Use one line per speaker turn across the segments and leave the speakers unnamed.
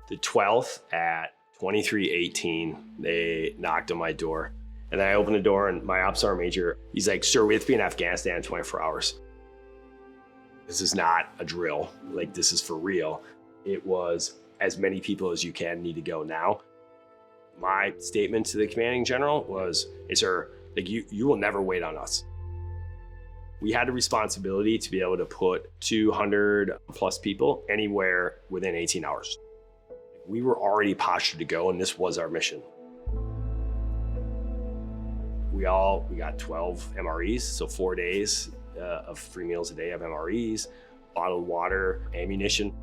The 12th at 23:18, they knocked on my door. And then I opened the door and my ops sergeant major, he's like, "Sir, we have to be in Afghanistan in 24 hours. This is not a drill, like this is for real." It was as many people as you can need to go now. My statement to the commanding general was, "Hey, sir, like you will never wait on us." We had a responsibility to be able to put 200 plus people anywhere within 18 hours. We were already postured to go, and this was our mission. We got 12 MREs, so 4 days of 3 meals a day of MREs, bottled water, ammunition.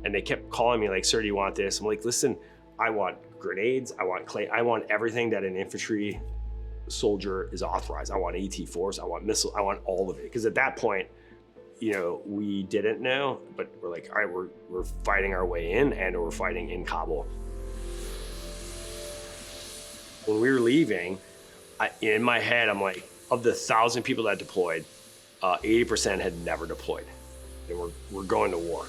And they kept calling me like, "Sir, do you want this?" I'm like, "Listen, I want grenades, I want clay, I want everything that an infantry soldier is authorized. I want AT-4s, I want missiles, I want all of it." Because at that point, we didn't know, but we're like, all right, we're fighting our way in, and we're fighting in Kabul. When we were leaving, in my head, I'm like, of the 1,000 people that deployed, 80% had never deployed. And we're going to war.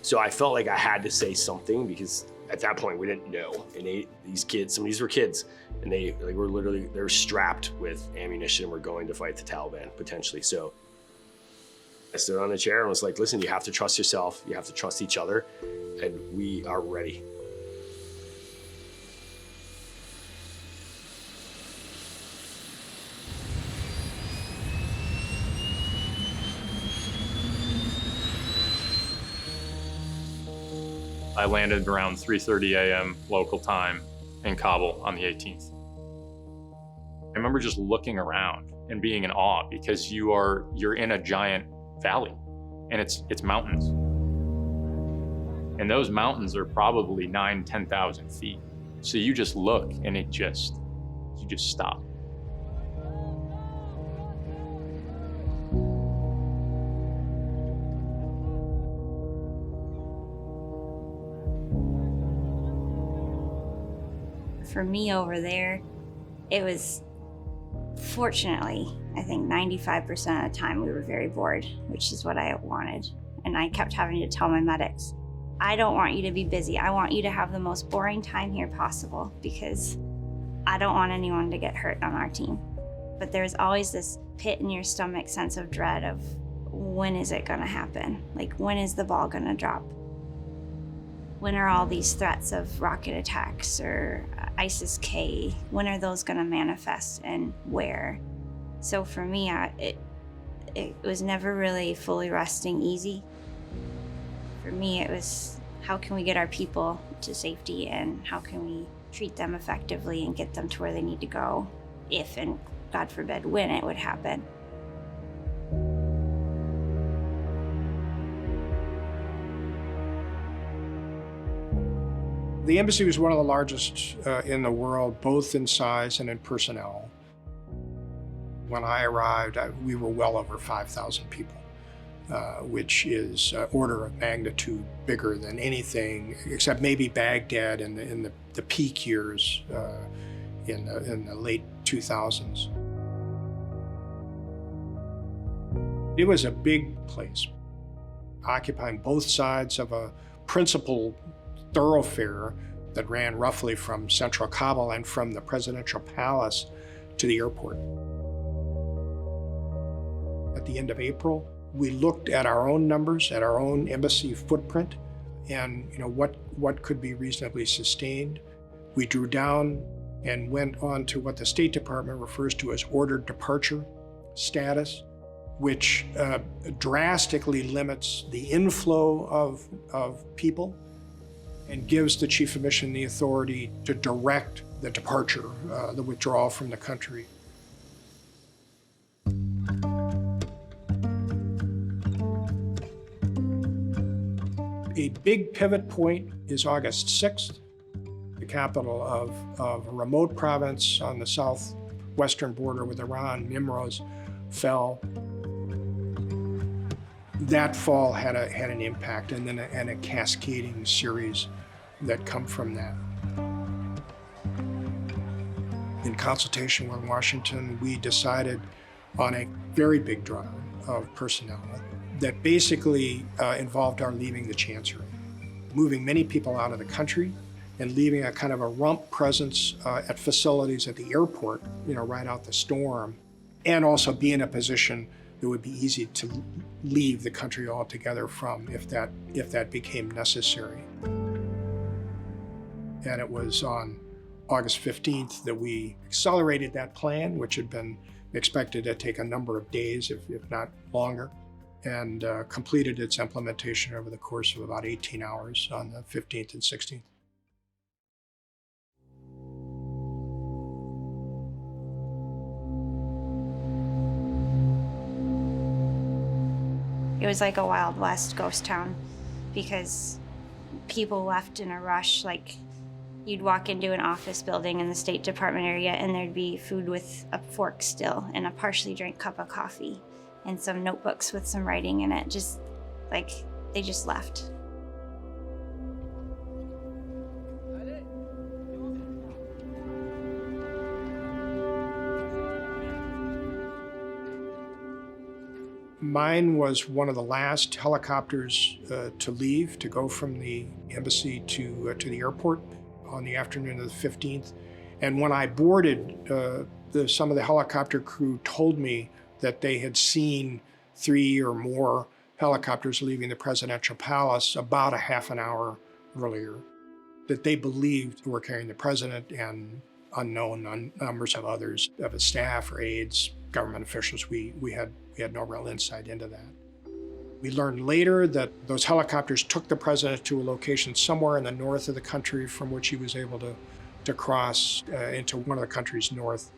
So I felt like I had to say something, because at that point we didn't know. And these kids, some of these were kids, and they were strapped with ammunition. We're going to fight the Taliban potentially. So I stood on the chair and was like, "Listen, you have to trust yourself. You have to trust each other, and we are ready."
I landed around 3:30 a.m. local time in Kabul on the 18th. I remember just looking around and being in awe, because you're in a giant valley, and it's mountains. And those mountains are probably 10,000 feet. So you just look and you just stop.
For me over there, it was, fortunately, I think 95% of the time we were very bored, which is what I wanted. And I kept having to tell my medics, "I don't want you to be busy. I want you to have the most boring time here possible, because I don't want anyone to get hurt on our team." But there's always this pit in your stomach sense of dread of, when is it gonna happen? Like, when is the ball gonna drop? When are all these threats of rocket attacks or ISIS-K, when are those gonna manifest, and where? So for me, it was never really fully resting easy. For me, it was, how can we get our people to safety, and how can we treat them effectively and get them to where they need to go, if, and God forbid, when it would happen.
The embassy was one of the largest in the world, both in size and in personnel. When I arrived, we were well over 5,000 people, which is order of magnitude bigger than anything, except maybe Baghdad in the peak years in the late 2000s. It was a big place, occupying both sides of a principal thoroughfare that ran roughly from central Kabul and from the presidential palace to the airport. At the end of April, we looked at our own numbers, at our own embassy footprint, and what could be reasonably sustained. We drew down and went on to what the State Department refers to as ordered departure status, which drastically limits the inflow of people and gives the Chief of Mission the authority to direct the departure, the withdrawal from the country. A big pivot point is August 6th, the capital of a remote province on the southwestern border with Iran, Nimroz, fell. That fall had an impact, and then a cascading series that come from that. In consultation with Washington, we decided on a very big draw of personnel that basically involved our leaving the chancery, moving many people out of the country and leaving a kind of a rump presence at facilities at the airport, right out the storm, and also be in a position that would be easy to leave the country altogether from if that became necessary. And it was on August 15th that we accelerated that plan, which had been expected to take a number of days, if not longer, and completed its implementation over the course of about 18 hours on the 15th and 16th.
It was like a Wild West ghost town because people left in a rush. Like, you'd walk into an office building in the State Department area and there'd be food with a fork still and a partially drank cup of coffee and some notebooks with some writing in it. Just like, they just left.
Mine was one of the last helicopters to leave, to go from the embassy to the airport on the afternoon of the 15th. And when I boarded, some of the helicopter crew told me that they had seen 3 or more helicopters leaving the presidential palace about a half an hour earlier, that they believed were carrying the president and unknown numbers of others, of his staff or aides, government officials. We had no real insight into that. We learned later that those helicopters took the president to a location somewhere in the north of the country from which he was able to cross into one of the countries north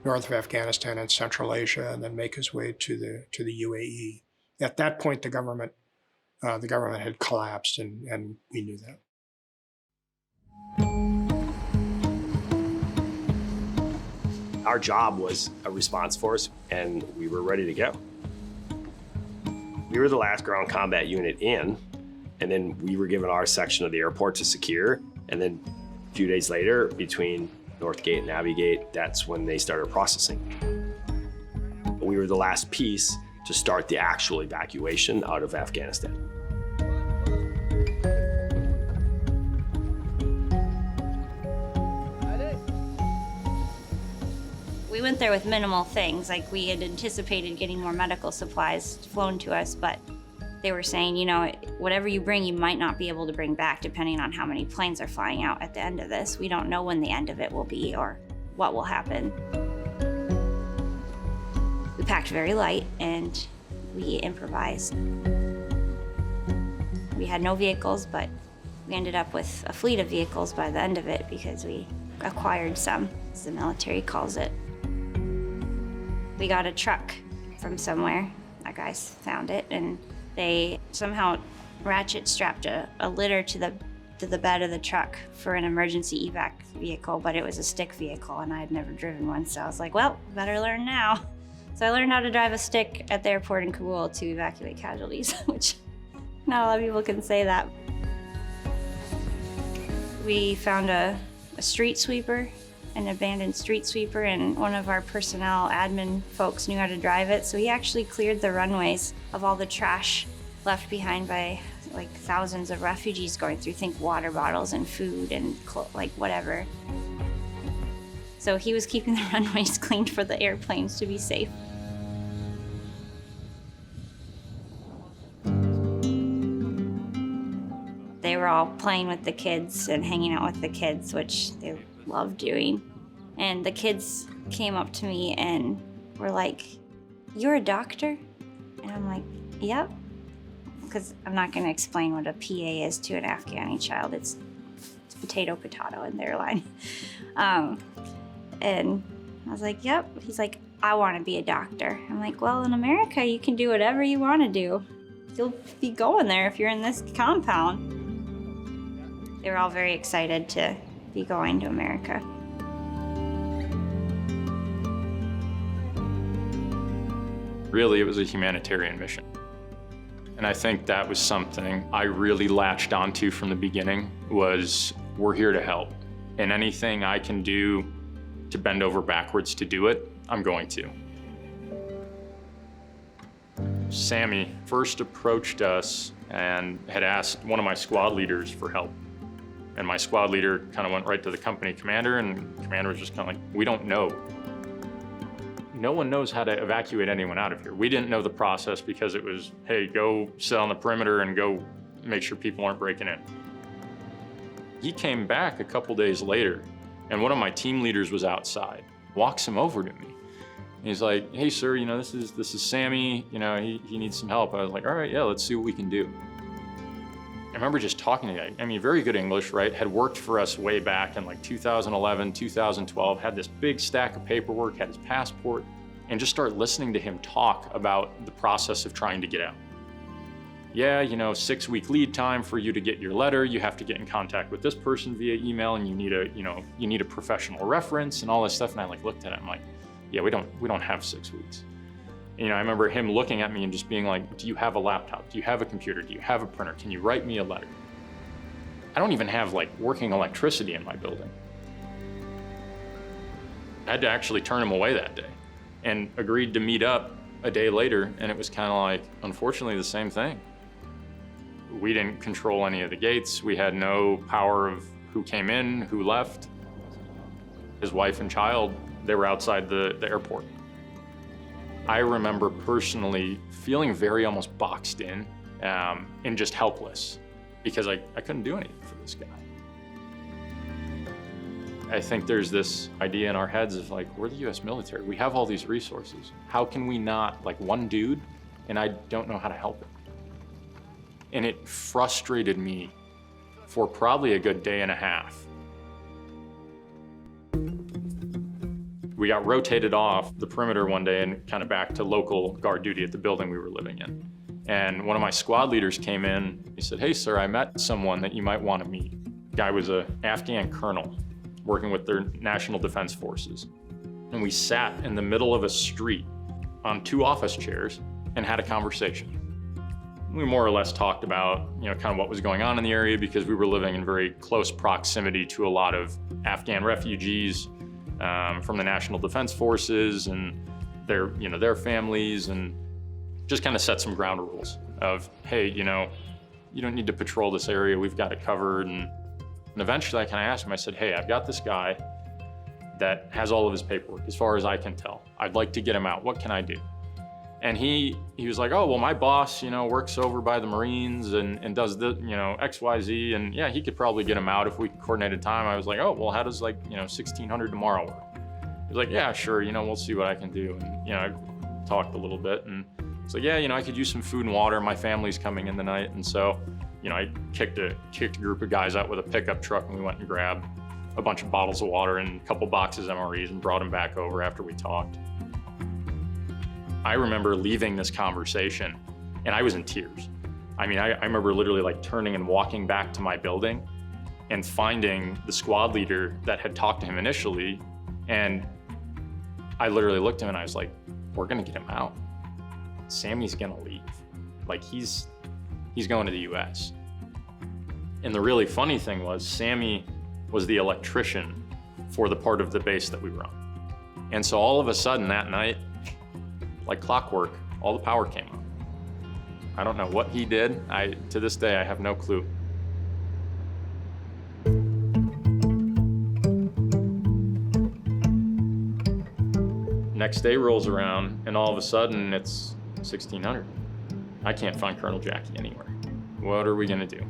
of Afghanistan and Central Asia, and then make his way to the UAE. At that point, the government had collapsed, and we knew that.
Our job was a response force, and we were ready to go. We were the last ground combat unit in, and then we were given our section of the airport to secure. And then a few days later, between North Gate and Abbey Gate, that's when they started processing. We were the last piece to start the actual evacuation out of Afghanistan.
We went there with minimal things. Like, we had anticipated getting more medical supplies flown to us, but they were saying, whatever you bring, you might not be able to bring back depending on how many planes are flying out at the end of this. We don't know when the end of it will be or what will happen. We packed very light and we improvised. We had no vehicles, but we ended up with a fleet of vehicles by the end of it because we acquired some, as the military calls it. We got a truck from somewhere. Our guys found it, and they somehow ratchet strapped a litter to the bed of the truck for an emergency evac vehicle, but it was a stick vehicle, and I had never driven one, so I was like, well, better learn now. So I learned how to drive a stick at the airport in Kabul to evacuate casualties, which not a lot of people can say that. We found a street sweeper, an abandoned street sweeper, and one of our personnel admin folks knew how to drive it, so he actually cleared the runways of all the trash left behind by like thousands of refugees going through, think water bottles and food and whatever. So he was keeping the runways cleaned for the airplanes to be safe. They were all playing with the kids and hanging out with the kids, which they loved doing. And the kids came up to me and were like, "You're a doctor?" And I'm like, "Yep." Because I'm not going to explain what a PA is to an Afghani child. It's potato in their line. And I was like, "Yep." He's like, "I want to be a doctor." I'm like, "Well, in America, you can do whatever you want to do. You'll be going there if you're in this compound." They were all very excited to be going to America.
Really, it was a humanitarian mission. And I think that was something I really latched onto from the beginning, was we're here to help. And anything I can do to bend over backwards to do it, I'm going to. Sammy first approached us and had asked one of my squad leaders for help. And my squad leader kind of went right to the company commander, and the commander was just kind of like, we don't know. No one knows how to evacuate anyone out of here. We didn't know the process because it was, hey, go sit on the perimeter and go make sure people aren't breaking in. He came back a couple days later, and one of my team leaders was outside, walks him over to me. And he's like, hey, sir, you know, this is Sammy, you know, he needs some help. I was like, all right, yeah, let's see what we can do. I remember just talking to the guy. I mean, very good English, right? Had worked for us way back in like 2011, 2012, had this big stack of paperwork, had his passport, and just start listening to him talk about the process of trying to get out. Yeah, you know, 6-week lead time for you to get your letter. You have to get in contact with this person via email, and you need a professional reference and all this stuff. And I like looked at it, I'm like, yeah, we don't have 6 weeks. You know, I remember him looking at me and just being like, do you have a laptop? Do you have a computer? Do you have a printer? Can you write me a letter? I don't even have like working electricity in my building. I had to actually turn him away that day and agreed to meet up a day later. And it was kind of like, unfortunately, the same thing. We didn't control any of the gates. We had no power of who came in, who left. His wife and child, they were outside the airport. I remember personally feeling very almost boxed in and just helpless because I couldn't do anything for this guy. I think there's this idea in our heads of like, we're the US military. We have all these resources. How can we not, like one dude, and I don't know how to help him. And it frustrated me for probably a good day and a half. We got rotated off the perimeter one day and kind of back to local guard duty at the building we were living in. And one of my squad leaders came in. He said, hey, sir, I met someone that you might want to meet. The guy was an Afghan colonel working with their National Defense Forces. And we sat in the middle of a street on 2 office chairs and had a conversation. We more or less talked about, you know, kind of what was going on in the area because we were living in very close proximity to a lot of Afghan refugees from the National Defense Forces and their families, and just kind of set some ground rules of, hey, you know, you don't need to patrol this area. We've got it covered. And eventually I kind of asked him, I said, hey, I've got this guy that has all of his paperwork as far as I can tell. I'd like to get him out. What can I do? And he was like, oh, well, my boss, you know, works over by the Marines and does the, you know, X, Y, Z. And yeah, he could probably get him out if we coordinated time. I was like, oh, well, how does like, you know, 1600 tomorrow work? He was like, yeah, sure. You know, we'll see what I can do. And, you know, I talked a little bit and it's like, yeah, you know, I could use some food and water. My family's coming in tonight. And so, you know, I kicked a group of guys out with a pickup truck and we went and grabbed a bunch of bottles of water and a couple boxes of MREs and brought them back over after we talked. I remember leaving this conversation and I was in tears. I mean, I remember literally like turning and walking back to my building and finding the squad leader that had talked to him initially. And I literally looked at him and I was like, we're gonna get him out. Sammy's gonna leave. Like he's going to the US. And the really funny thing was Sammy was the electrician for the part of the base that we were on. And so all of a sudden that night, like clockwork, all the power came on. I don't know what he did. To this day, I have no clue. Next day rolls around and all of a sudden it's 1600. I can't find Colonel Jackie anywhere. What are we gonna do?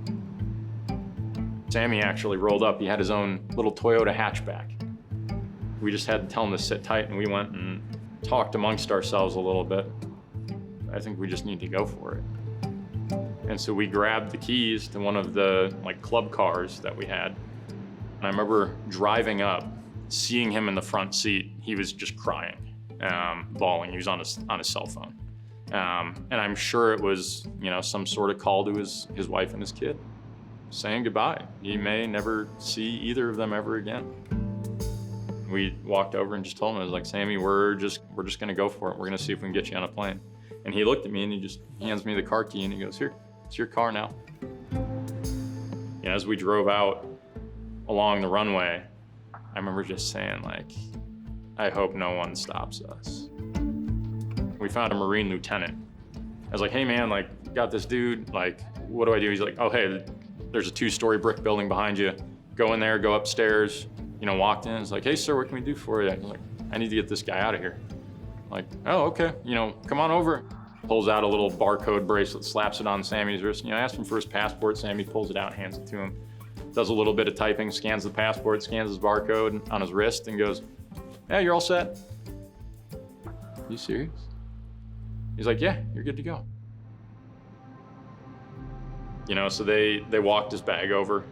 Sammy actually rolled up. He had his own little Toyota hatchback. We just had to tell him to sit tight and we went and talked amongst ourselves a little bit. I think we just need to go for it. And so we grabbed the keys to one of the like club cars that we had. And I remember driving up, seeing him in the front seat. He was just crying, bawling. He was on his cell phone. And I'm sure it was, you know, some sort of call to his wife and his kid, saying goodbye. He may never see either of them ever again. We walked over and just told him, I was like, Sammy, we're just gonna go for it. We're gonna see if we can get you on a plane. And he looked at me and he just hands me the car key and he goes, here, it's your car now. And as we drove out along the runway, I remember just saying like, I hope no one stops us. We found a Marine lieutenant was like, hey man, like, got this dude, like, what do I do? He's like, oh, hey, there's a 2-story brick building behind you. Go in there, go upstairs. You know, walked in, it's like, hey sir, what can we do for you? I was like, I need to get this guy out of here. Like, oh, okay, you know, come on over. Pulls out a little barcode bracelet, slaps it on Sammy's wrist. You know, asks him for his passport. Sammy pulls it out, hands it to him. Does a little bit of typing, scans the passport, scans his barcode on his wrist, and goes, yeah, you're all set. You serious? He's like, yeah, you're good to go. You know, so they walked his bag over,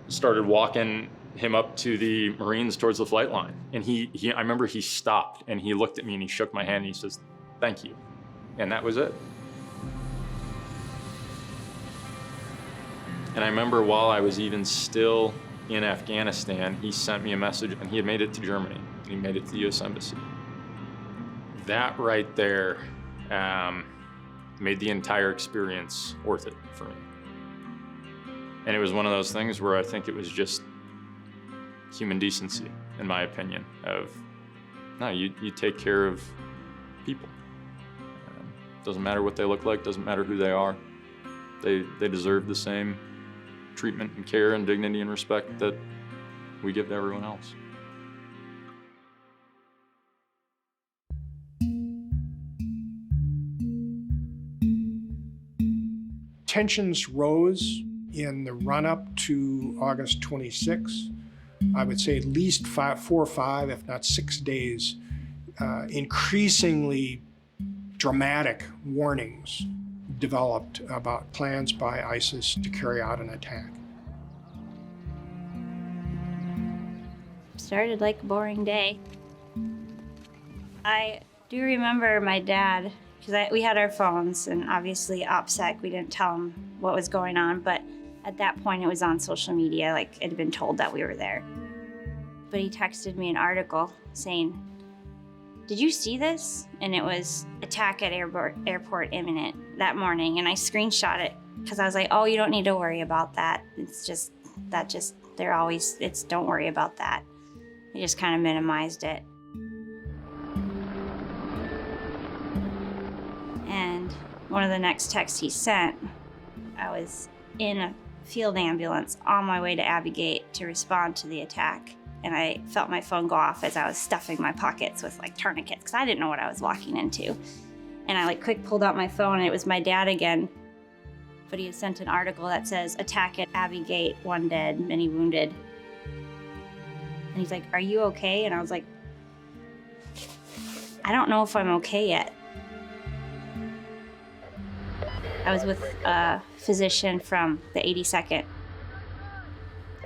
started walking him up to the Marines towards the flight line. And I remember he stopped and he looked at me and he shook my hand and he says, thank you. And that was it. And I remember while I was even still in Afghanistan, he sent me a message, and he had made it to Germany. He made it to the US Embassy. That right there made the entire experience worth it for me. And it was one of those things where I think it was just human decency, in my opinion, of, no, you take care of people. Doesn't matter what they look like, doesn't matter who they are. They deserve the same treatment and care and dignity and respect that we give to everyone else.
Tensions rose in the run-up to August 26. I would say at least 4 or 5, if not 6 days, increasingly dramatic warnings developed about plans by ISIS to carry out an attack.
Started like a boring day. I do remember my dad, because we had our phones, and obviously OPSEC, we didn't tell him what was going on, but at that point it was on social media, like it had been told that we were there. But he texted me an article saying, did you see this? And it was attack at airport imminent that morning. And I screenshot it because I was like, oh, you don't need to worry about that. It's just, don't worry about that. I just kind of minimized it. And one of the next texts he sent, I was in a field ambulance on my way to Abbey Gate to respond to the attack. And I felt my phone go off as I was stuffing my pockets with like tourniquets because I didn't know what I was walking into. And I like quick pulled out my phone and it was my dad again. But he had sent an article that says, attack at Abbey Gate, 1 dead, many wounded. And he's like, are you okay? And I was like, I don't know if I'm okay yet. I was with a physician from the 82nd.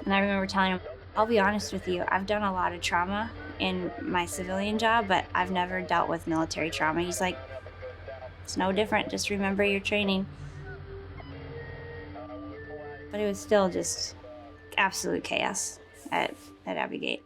And I remember telling him, I'll be honest with you, I've done a lot of trauma in my civilian job, but I've never dealt with military trauma. He's like, it's no different, just remember your training. But it was still just absolute chaos at Abbey Gate.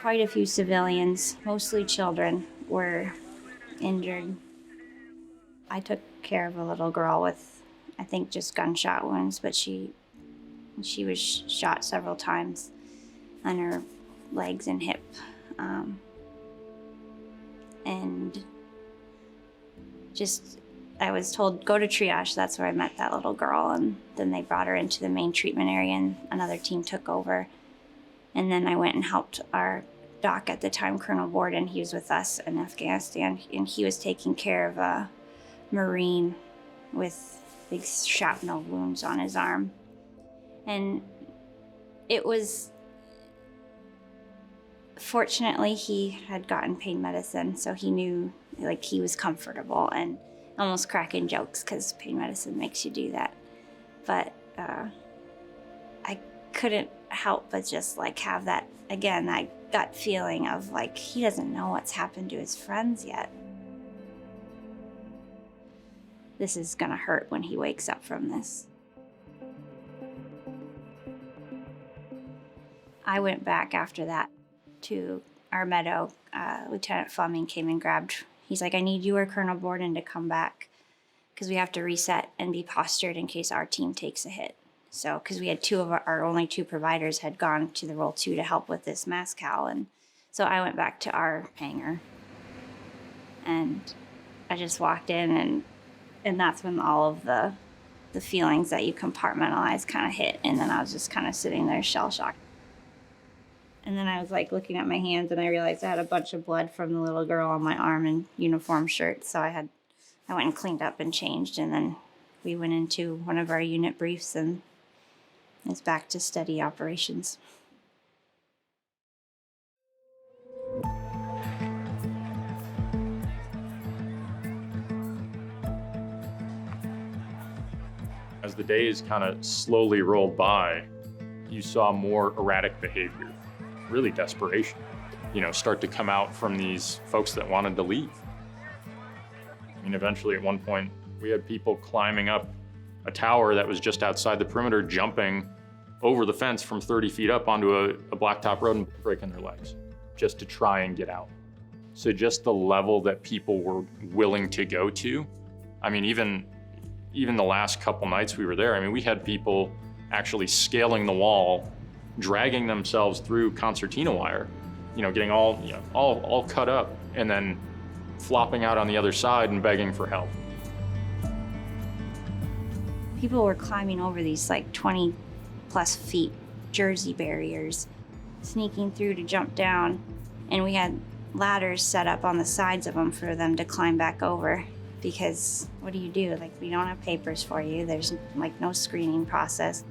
Quite a few civilians, mostly children, were injured. I took care of a little girl with, I think, just gunshot wounds, but she was shot several times on her legs and hip. And just, I was told, go to triage. That's where I met that little girl. And then they brought her into the main treatment area and another team took over. And then I went and helped our doc at the time, Colonel Borden. He was with us in Afghanistan, and he was taking care of a Marine with big shrapnel wounds on his arm. And it was, fortunately, he had gotten pain medicine, so he knew, like, he was comfortable and almost cracking jokes because pain medicine makes you do that. But I couldn't help but just like have that, again, that gut feeling of like, he doesn't know what's happened to his friends yet. This is gonna hurt when he wakes up from this. I went back after that to our meadow. Lieutenant Fleming came and grabbed, he's like, I need you or Colonel Borden to come back because we have to reset and be postured in case our team takes a hit. So, because we had our only two providers had gone to the Roll 2 to help with this MASCAL. And so I went back to our hangar and I just walked in and that's when all of the feelings that you compartmentalize kind of hit. And then I was just kind of sitting there shell shocked. And then I was like looking at my hands and I realized I had a bunch of blood from the little girl on my arm in uniform shirt. So I went and cleaned up and changed. And then we went into one of our unit briefs and it's back to steady operations.
As the days kind of slowly rolled by, you saw more erratic behavior, really desperation, start to come out from these folks that wanted to leave. I mean, eventually at one point, we had people climbing up a tower that was just outside the perimeter, jumping over the fence from 30 feet up onto a blacktop road and breaking their legs just to try and get out. So just the level that people were willing to go to. I mean, even the last couple nights we were there, I mean, we had people actually scaling the wall, dragging themselves through concertina wire, getting all cut up and then flopping out on the other side and begging for help.
People were climbing over these like 20 plus feet jersey barriers, sneaking through to jump down. And we had ladders set up on the sides of them for them to climb back over. Because what do? Like, we don't have papers for you. There's like no screening process.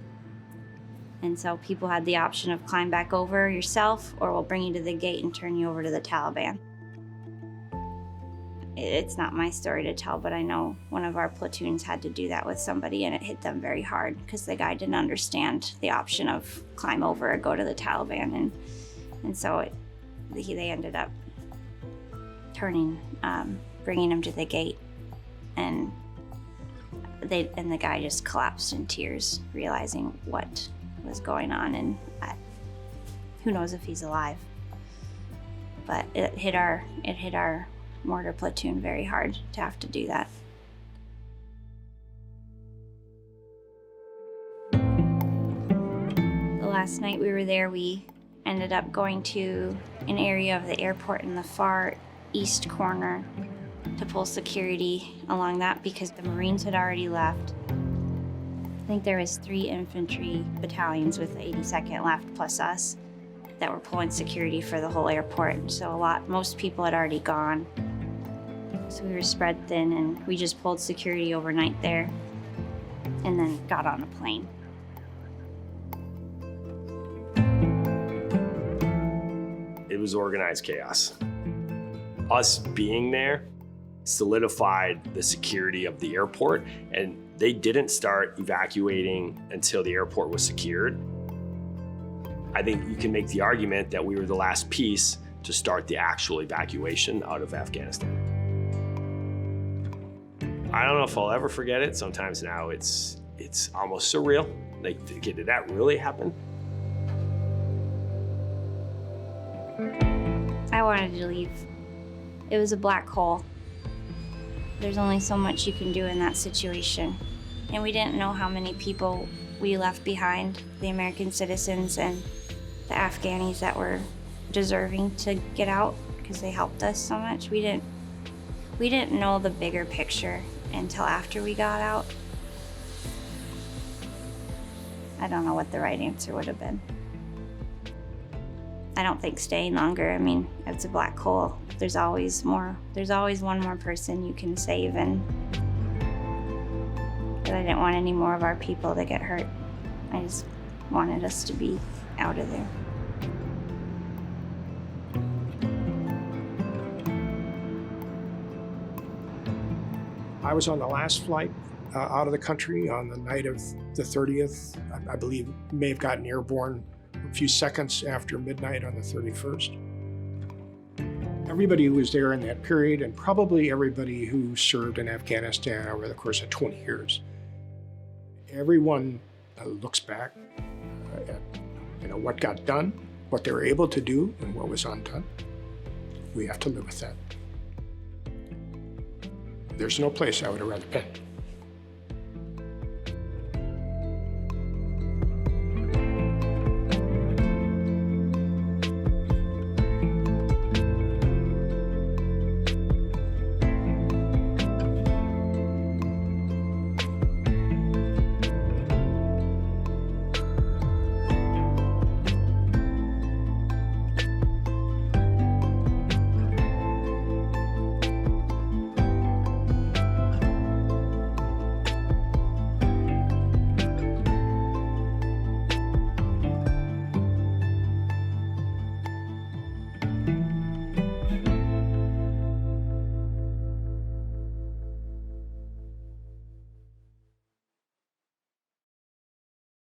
And so people had the option of climb back over yourself or we'll bring you to the gate and turn you over to the Taliban. It's not my story to tell, but I know one of our platoons had to do that with somebody and it hit them very hard because the guy didn't understand the option of climb over or go to the Taliban. And so they ended up bringing him to the gate. And the guy just collapsed in tears, realizing what was going on. And who knows if he's alive. But it hit our mortar platoon very hard to have to do that. The last night we were there, we ended up going to an area of the airport in the far east corner to pull security along that because the Marines had already left. I think there was 3 infantry battalions with the 82nd left plus us that were pulling security for the whole airport. So most people had already gone. So we were spread thin and we just pulled security overnight there and then got on a plane.
It was organized chaos. Us being there solidified the security of the airport, and they didn't start evacuating until the airport was secured. I think you can make the argument that we were the last piece to start the actual evacuation out of Afghanistan. I don't know if I'll ever forget it. Sometimes now it's almost surreal. Like, okay, did that really happen?
I wanted to leave. It was a black hole. There's only so much you can do in that situation. And we didn't know how many people we left behind, the American citizens and the Afghanis that were deserving to get out because they helped us so much. We didn't know the bigger picture until after we got out. I don't know what the right answer would have been. I don't think staying longer. I mean, it's a black hole. There's always more. There's always one more person you can save, but I didn't want any more of our people to get hurt. I just wanted us to be out of there.
I was on the last flight out of the country on the night of the 30th. I believe may have gotten airborne a few seconds after midnight on the 31st. Everybody who was there in that period, and probably everybody who served in Afghanistan over the course of 20 years, everyone looks back at what got done, what they were able to do, and what was undone. We have to live with that. There's no place I would have rather been.